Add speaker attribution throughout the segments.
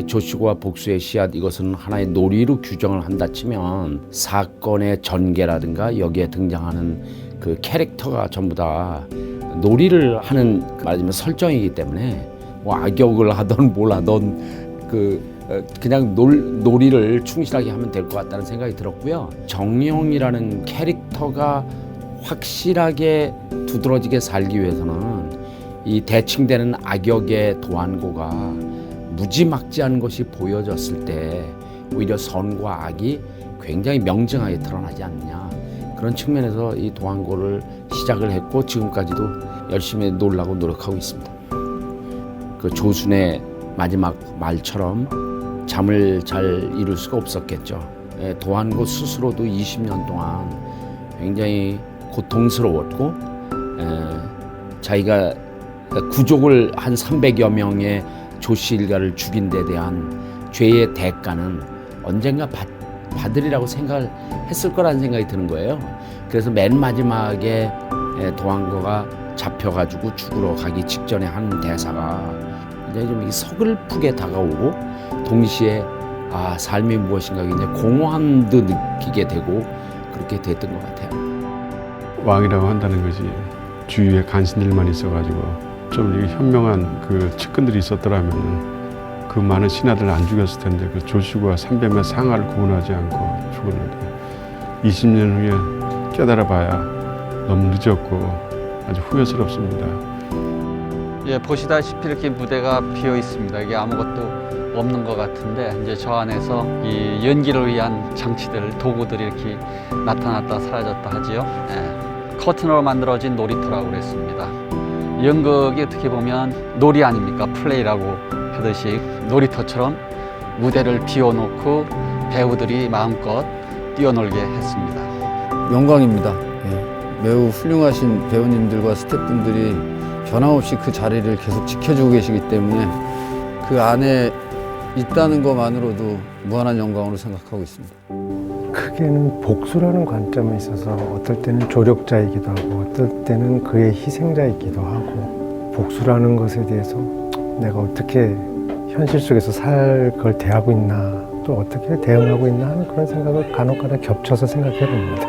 Speaker 1: 조시고와 복수의 씨앗 이것은 하나의 놀이로 규정을 한다 치면 사건의 전개라든가 여기에 등장하는 그 캐릭터가 전부 다 놀이를 하는 말하자면 설정이기 때문에 뭐 악역을 하던 뭘 하던 그냥 놀이를 충실하게 하면 될 것 같다는 생각이 들었고요. 정령이라는 캐릭터가 확실하게 두드러지게 살기 위해서는 이 대칭되는 악역의 도안고가 무지막지한 것이 보여졌을 때 오히려 선과 악이 굉장히 명징하게 드러나지 않느냐, 그런 측면에서 이 도안고를 시작을 했고 지금까지도 열심히 놀라고 노력하고 있습니다. 그 조순의 마지막 말처럼 잠을 잘 이룰 수가 없었겠죠. 도안고 스스로도 20년 동안 굉장히 고통스러웠고 자기가 구족을 한 300여 명의 조씨 일가를 죽인 데 대한 죄의 대가는 언젠가 받으리라고 생각을 했을 거라는 생각이 드는 거예요. 그래서 맨 마지막에 도안고가 잡혀가지고 죽으러 가기 직전에 한 대사가 굉장히 좀 서글프게 다가오고 동시에 삶이 무엇인가 굉장히 공허함도 느끼게 되고 그렇게 됐던 것 같아요.
Speaker 2: 왕이라고 한다는 것이 주위에 간신들만 있어가지고 좀 현명한 그 측근들이 있었더라면 그 많은 신하들을 안 죽였을 텐데 그 조시고가 300명 상하를 구원하지 않고 죽었는데 20년 후에 깨달아봐야 너무 늦었고 아주 후회스럽습니다.
Speaker 3: 예, 보시다시피 이렇게 무대가 비어 있습니다. 이게 아무것도 없는 것 같은데 이제 저 안에서 이 연기를 위한 장치들, 도구들이 이렇게 나타났다 사라졌다 하지요. 예, 커튼으로 만들어진 놀이터라고 그랬습니다. 연극이 어떻게 보면 놀이 아닙니까? 플레이라고 하듯이 놀이터처럼 무대를 비워놓고 배우들이 마음껏 뛰어놀게 했습니다.
Speaker 4: 영광입니다. 예, 매우 훌륭하신 배우님들과 스태프분들이 변함없이 그 자리를 계속 지켜주고 계시기 때문에 그 안에 있다는 것만으로도 무한한 영광으로 생각하고 있습니다.
Speaker 5: 크게는 복수라는 관점에 있어서 어떨 때는 조력자이기도 하고 어떨 때는 그의 희생자이기도 하고 복수라는 것에 대해서 내가 어떻게 현실 속에서 살 걸 대하고 있나 또 어떻게 대응하고 있나 하는 그런 생각을 간혹가다 겹쳐서 생각해 봅니다.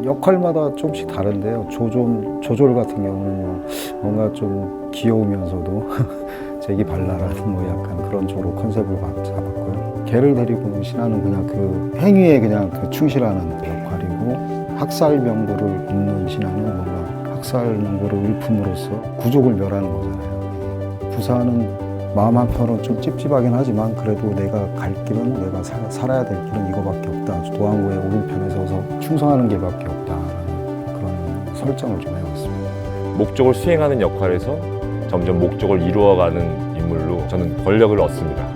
Speaker 6: 역할마다 조금씩 다른데요. 조졸 같은 경우는 뭔가 좀 귀여우면서도 재기 발랄한 뭐 약간 그런 쪽으로 컨셉을 잡았고요. 개를 데리고 신하는 그냥 그 행위에 그냥 그 충실하는 역할이고 학살 명부를 읊는 신하는 뭔가 학살 명부를 읊음으로써 구족을 멸하는 거잖아요. 부사는 마음 한편으로 좀 찝찝하긴 하지만 그래도 내가 갈 길은 내가 살아야 될 길은 이거밖에 없다. 도안고의 오른편에 서서 충성하는 길밖에 없다라는 그런 설정을 좀 해봤습니다.
Speaker 7: 목적을 수행하는 역할에서 점점 목적을 이루어가는 인물로 저는 권력을 얻습니다.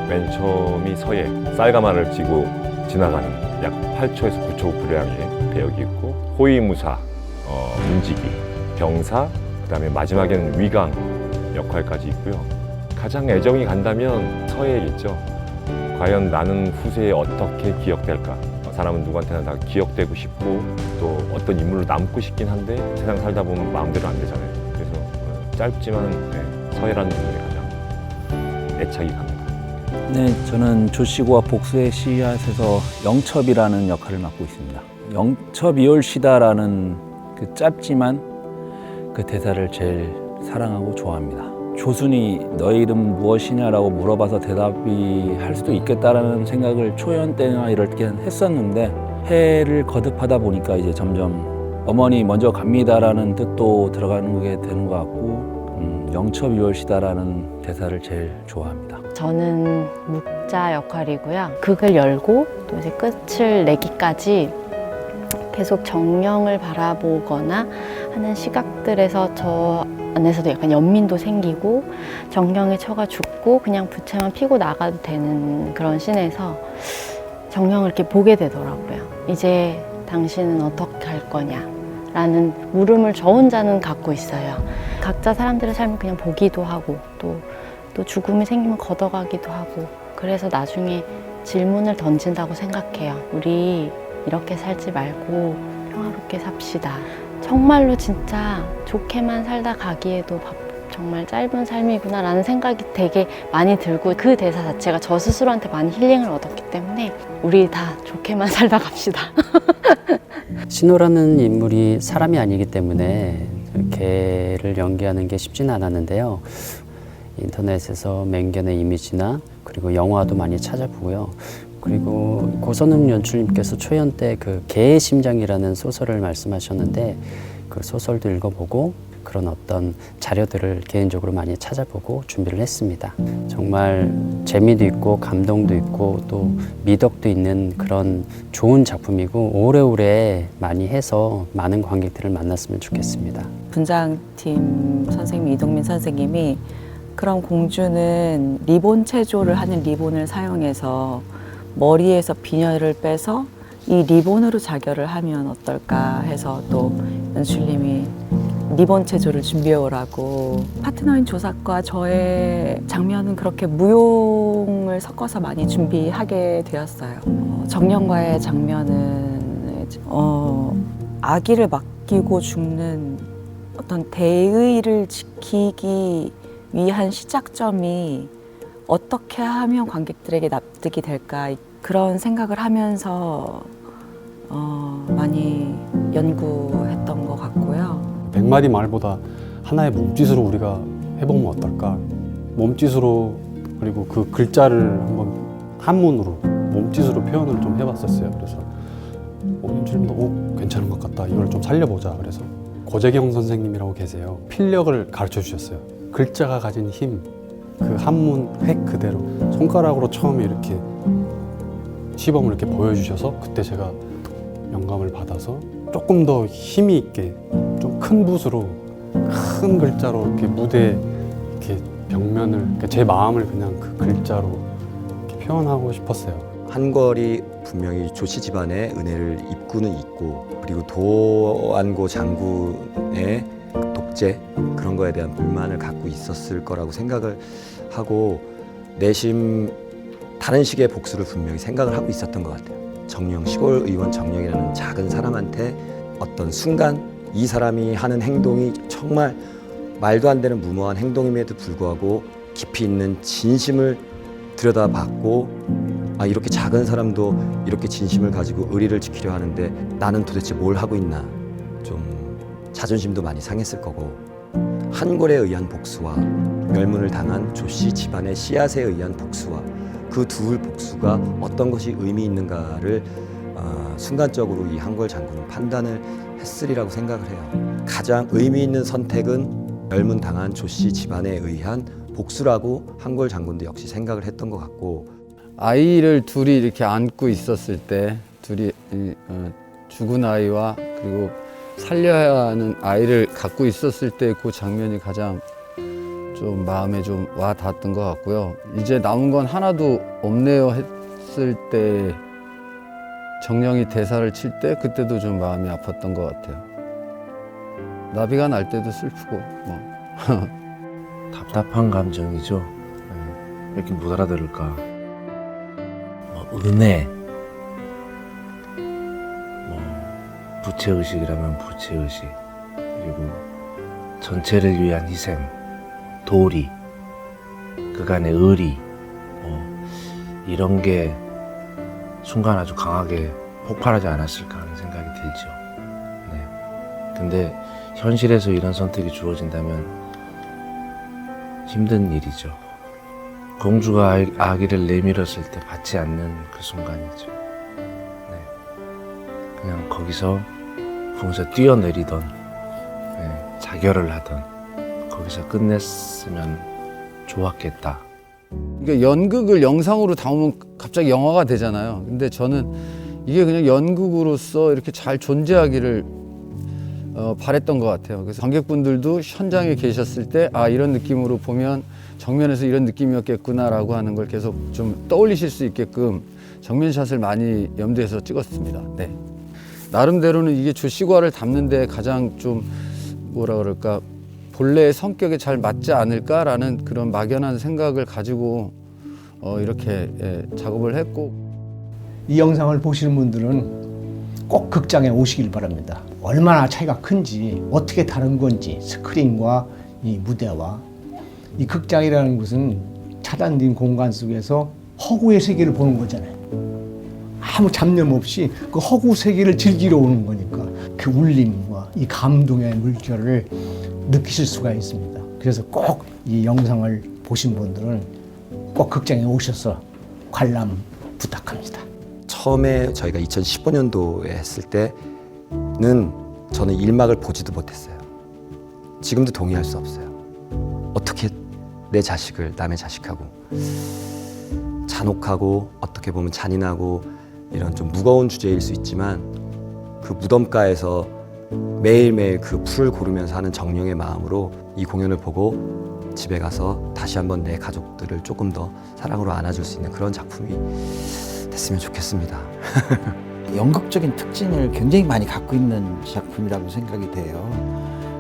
Speaker 7: 맨 처음이 서예, 쌀가마를 쥐고 지나가는 약 8초에서 9초 분량의 배역이 있고 호위무사, 문지기, 병사, 그다음에 마지막에는 위강 역할까지 있고요. 가장 애정이 간다면 서예겠죠. 과연 나는 후세에 어떻게 기억될까? 사람은 누구한테나 다 기억되고 싶고 또 어떤 인물로 남고 싶긴 한데 세상 살다 보면 마음대로 안 되잖아요. 그래서 짧지만 서예라는 인물이 가장 애착이 갑니다.
Speaker 8: 네, 저는 조시고와 복수의 씨앗에서 영첩이라는 역할을 맡고 있습니다. 영첩이올시다라는 그 짧지만 그 대사를 제일 사랑하고 좋아합니다. 조순이 너의 이름 무엇이냐라고 물어봐서 대답이 할 수도 있겠다라는 생각을 초연 때나 이럴 때 했었는데 해를 거듭하다 보니까 이제 점점 어머니 먼저 갑니다라는 뜻도 들어가는 게 되는 것 같고 영첩이올시다라는 대사를 제일 좋아합니다.
Speaker 9: 저는 묵자 역할이고요. 극을 열고 또 이제 끝을 내기까지 계속 정령을 바라보거나 하는 시각들에서 저 안에서도 약간 연민도 생기고 정령에 처가 죽고 그냥 부채만 피고 나가도 되는 그런 씬에서 정령을 이렇게 보게 되더라고요. 이제 당신은 어떻게 할 거냐 라는 물음을 저 혼자는 갖고 있어요. 각자 사람들의 삶을 그냥 보기도 하고 또 죽음이 생기면 걷어가기도 하고 그래서 나중에 질문을 던진다고 생각해요. 우리 이렇게 살지 말고 평화롭게 삽시다. 정말로 진짜 좋게만 살다 가기에도 정말 짧은 삶이구나라는 생각이 되게 많이 들고 그 대사 자체가 저 스스로한테 많이 힐링을 얻었기 때문에 우리 다 좋게만 살다 갑시다.
Speaker 10: 신호라는 인물이 사람이 아니기 때문에 개를 연기하는 게 쉽지는 않았는데요. 인터넷에서 맹견의 이미지나 그리고 영화도 많이 찾아보고요. 그리고 고선웅 연출님께서 초연 때 그 개의 심장이라는 소설을 말씀하셨는데 그 소설도 읽어보고 그런 어떤 자료들을 개인적으로 많이 찾아보고 준비를 했습니다. 정말 재미도 있고 감동도 있고 또 미덕도 있는 그런 좋은 작품이고 오래오래 많이 해서 많은 관객들을 만났으면 좋겠습니다.
Speaker 11: 분장팀 선생님 이동민 선생님이 그럼 공주는 리본 체조를 하는 리본을 사용해서 머리에서 비녀를 빼서 이 리본으로 자결을 하면 어떨까 해서 또 연출님이 리본 체조를 준비해 오라고. 파트너인 조삭과 저의 장면은 그렇게 무용을 섞어서 많이 준비하게 되었어요. 정령과의 장면은 아기를 맡기고 죽는 어떤 대의를 지키기 위한 시작점이 어떻게 하면 관객들에게 납득이 될까 그런 생각을 하면서 많이 연구했던 것 같고요.
Speaker 2: 100마디 말보다 하나의 몸짓으로 우리가 해보면 어떨까? 몸짓으로 그리고 그 글자를 한번 한문으로 몸짓으로 표현을 좀 해봤었어요. 그래서 연출님도 괜찮은 것 같다. 이걸 좀 살려보자. 그래서 고재경 선생님이라고 계세요. 필력을 가르쳐 주셨어요. 글자가 가진 힘, 그 한문 획 그대로 손가락으로 처음에 이렇게 시범을 이렇게 보여주셔서 그때 제가 영감을 받아서 조금 더 힘이 있게 좀 큰 붓으로 큰 글자로 이렇게 무대 이렇게 벽면을 그러니까 제 마음을 그냥 그 글자로 이렇게 표현하고 싶었어요.
Speaker 12: 한궐이 분명히 조씨 집안의 은혜를 입고는 있고 그리고 도안고 장군의 독재 그런 거에 대한 불만을 갖고 있었을 거라고 생각을 하고 내심 다른 식의 복수를 분명히 생각을 하고 있었던 것 같아요. 정령 시골 의원 정령이라는 작은 사람한테 어떤 순간 이 사람이 하는 행동이 정말 말도 안 되는 무모한 행동임에도 불구하고 깊이 있는 진심을 들여다봤고 이렇게 작은 사람도 이렇게 진심을 가지고 의리를 지키려 하는데 나는 도대체 뭘 하고 있나 좀 자존심도 많이 상했을 거고 한골에 의한 복수와 멸문을 당한 조씨 집안의 씨앗에 의한 복수와 그 두 복수가 어떤 것이 의미 있는가를 순간적으로 이 한골 장군은 판단을 했으리라고 생각을 해요. 가장 의미 있는 선택은 멸문당한 조씨 집안에 의한 복수라고 한골 장군도 역시 생각을 했던 것 같고
Speaker 4: 아이를 둘이 이렇게 안고 있었을 때 둘이 죽은 아이와 그리고 살려야 하는 아이를 갖고 있었을 때 그 장면이 가장 좀 마음에 좀 와 닿았던 것 같고요. 이제 남은 건 하나도 없네요 했을 때 정령이 대사를 칠 때 그때도 좀 마음이 아팠던 것 같아요. 나비가 날 때도 슬프고 뭐.
Speaker 13: 답답한 감정이죠. 왜 이렇게 못 알아들을까? 은혜, 부채의식이라면 부채의식, 그리고 전체를 위한 희생, 도리, 그간의 의리, 이런 게 순간 아주 강하게 폭발하지 않았을까 하는 생각이 들죠. 네. 근데 현실에서 이런 선택이 주어진다면 힘든 일이죠. 공주가 아기를 내밀었을 때 받지 않는 그 순간이죠. 네. 그냥 거기서 뛰어내리던 자결을 하던 거기서 끝냈으면 좋았겠다.
Speaker 4: 그러니까 연극을 영상으로 담으면 갑자기 영화가 되잖아요. 근데 저는 이게 그냥 연극으로서 이렇게 잘 존재하기를 바랬던 것 같아요. 그래서 관객분들도 현장에 계셨을 때 이런 느낌으로 보면 정면에서 이런 느낌이었겠구나라고 하는 걸 계속 좀 떠올리실 수 있게끔 정면샷을 많이 염두에서 찍었습니다. 네. 나름대로는 이게 조씨과를 담는데 가장 좀 뭐라 그럴까 본래의 성격에 잘 맞지 않을까라는 그런 막연한 생각을 가지고 이렇게 작업을 했고
Speaker 14: 이 영상을 보시는 분들은 꼭 극장에 오시길 바랍니다. 얼마나 차이가 큰지 어떻게 다른 건지 스크린과 이 무대와 이 극장이라는 것은 차단된 공간 속에서 허구의 세계를 보는 거잖아요. 아무 잡념 없이 그 허구 세계를 즐기러 오는 거니까 그 울림과 이 감동의 물결을 느끼실 수가 있습니다. 그래서 꼭 이 영상을 보신 분들은 꼭 극장에 오셔서 관람 부탁합니다.
Speaker 12: 처음에 저희가 2015년도에 했을 때는 저는 1막을 보지도 못했어요. 지금도 동의할 수 없어요. 어떻게 내 자식을 남의 자식하고 잔혹하고 어떻게 보면 잔인하고 이런 좀 무거운 주제일 수 있지만 그 무덤가에서 매일매일 그 풀을 고르면서 하는 정령의 마음으로 이 공연을 보고 집에 가서 다시 한번 내 가족들을 조금 더 사랑으로 안아줄 수 있는 그런 작품이 됐으면 좋겠습니다.
Speaker 15: 연극적인 특징을 굉장히 많이 갖고 있는 작품이라고 생각이 돼요.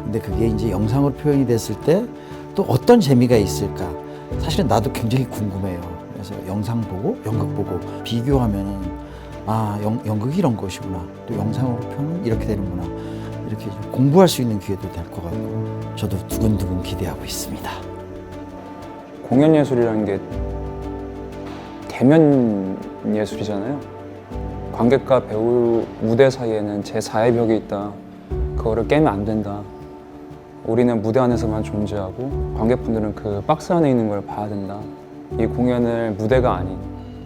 Speaker 15: 근데 그게 이제 영상으로 표현이 됐을 때 또 어떤 재미가 있을까? 사실은 나도 굉장히 궁금해요. 그래서 영상 보고 연극 보고 비교하면은 아, 연극이 이런 것이구나. 또 영상으로 표현은 이렇게 되는구나. 이렇게 좀 공부할 수 있는 기회도 될 것 같고 저도 두근두근 기대하고 있습니다.
Speaker 16: 공연 예술이라는 게 대면 예술이잖아요. 관객과 배우 무대 사이에는 제4의 벽이 있다. 그거를 깨면 안 된다. 우리는 무대 안에서만 존재하고 관객분들은 그 박스 안에 있는 걸 봐야 된다. 이 공연을 무대가 아닌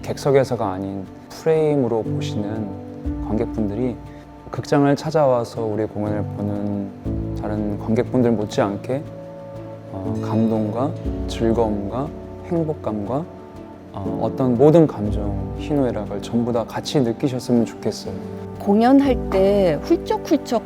Speaker 16: 객석에서가 아닌 프레임으로 보시는 관객분들이 극장을 찾아와서 우리 공연을 보는 다른 관객분들 못지않게 감동과 즐거움과 행복감과 어떤 모든 감정, 희노애락을 전부 다 같이 느끼셨으면 좋겠어요.
Speaker 17: 공연할 때 훌쩍훌쩍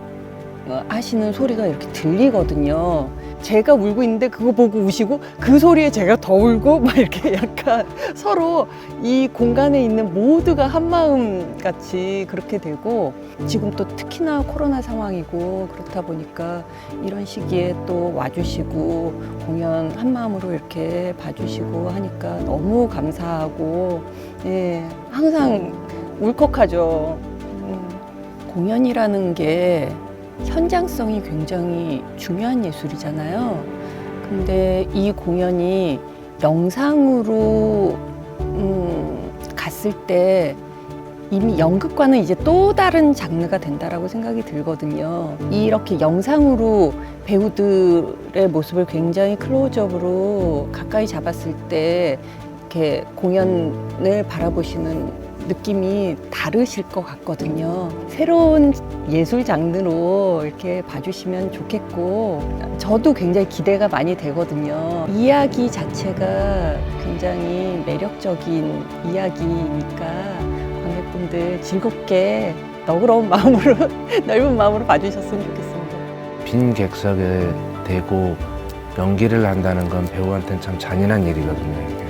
Speaker 17: 하시는 소리가 이렇게 들리거든요. 제가 울고 있는데 그거 보고 우시고 그 소리에 제가 더 울고 막 이렇게 약간 서로 이 공간에 있는 모두가 한마음 같이 그렇게 되고 지금 또 특히나 코로나 상황이고 그렇다 보니까 이런 시기에 또 와주시고 공연 한마음으로 이렇게 봐주시고 하니까 너무 감사하고 예, 항상 울컥하죠. 공연이라는 게 현장성이 굉장히 중요한 예술이잖아요. 근데 이 공연이 영상으로 갔을 때 이미 연극과는 이제 또 다른 장르가 된다라고 생각이 들거든요. 이렇게 영상으로 배우들의 모습을 굉장히 클로즈업으로 가까이 잡았을 때 이렇게 공연을 바라보시는 느낌이 다르실 것 같거든요. 새로운 예술 장르로 이렇게 봐주시면 좋겠고 저도 굉장히 기대가 많이 되거든요. 이야기 자체가 굉장히 매력적인 이야기니까 관객분들 즐겁게 너그러운 마음으로 넓은 마음으로 봐주셨으면 좋겠습니다.
Speaker 13: 빈 객석에 대고 연기를 한다는 건 배우한테는 참 잔인한 일이거든요. 이게.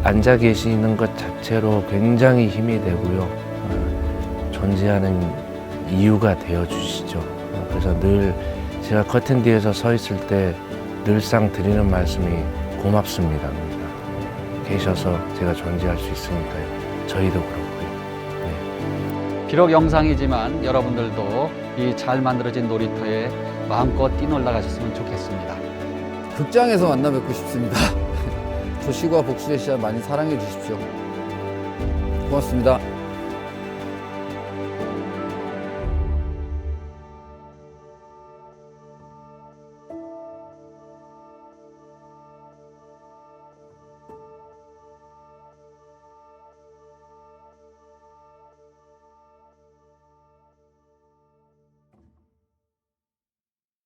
Speaker 13: 앉아 계시는 것 자체로 굉장히 힘이 되고요. 존재하는 이유가 되어주시죠. 그래서 늘 제가 커튼 뒤에서 서 있을 때 늘상 드리는 말씀이 고맙습니다. 계셔서 제가 존재할 수 있으니까요. 저희도 그렇고요. 네.
Speaker 3: 비록 영상이지만 여러분들도 이 잘 만들어진 놀이터에 마음껏 뛰놀러 가셨으면 좋겠습니다.
Speaker 4: 극장에서 만나 뵙고 싶습니다. 조시과 복수의 시작 많이 사랑해 주십시오. 고맙습니다.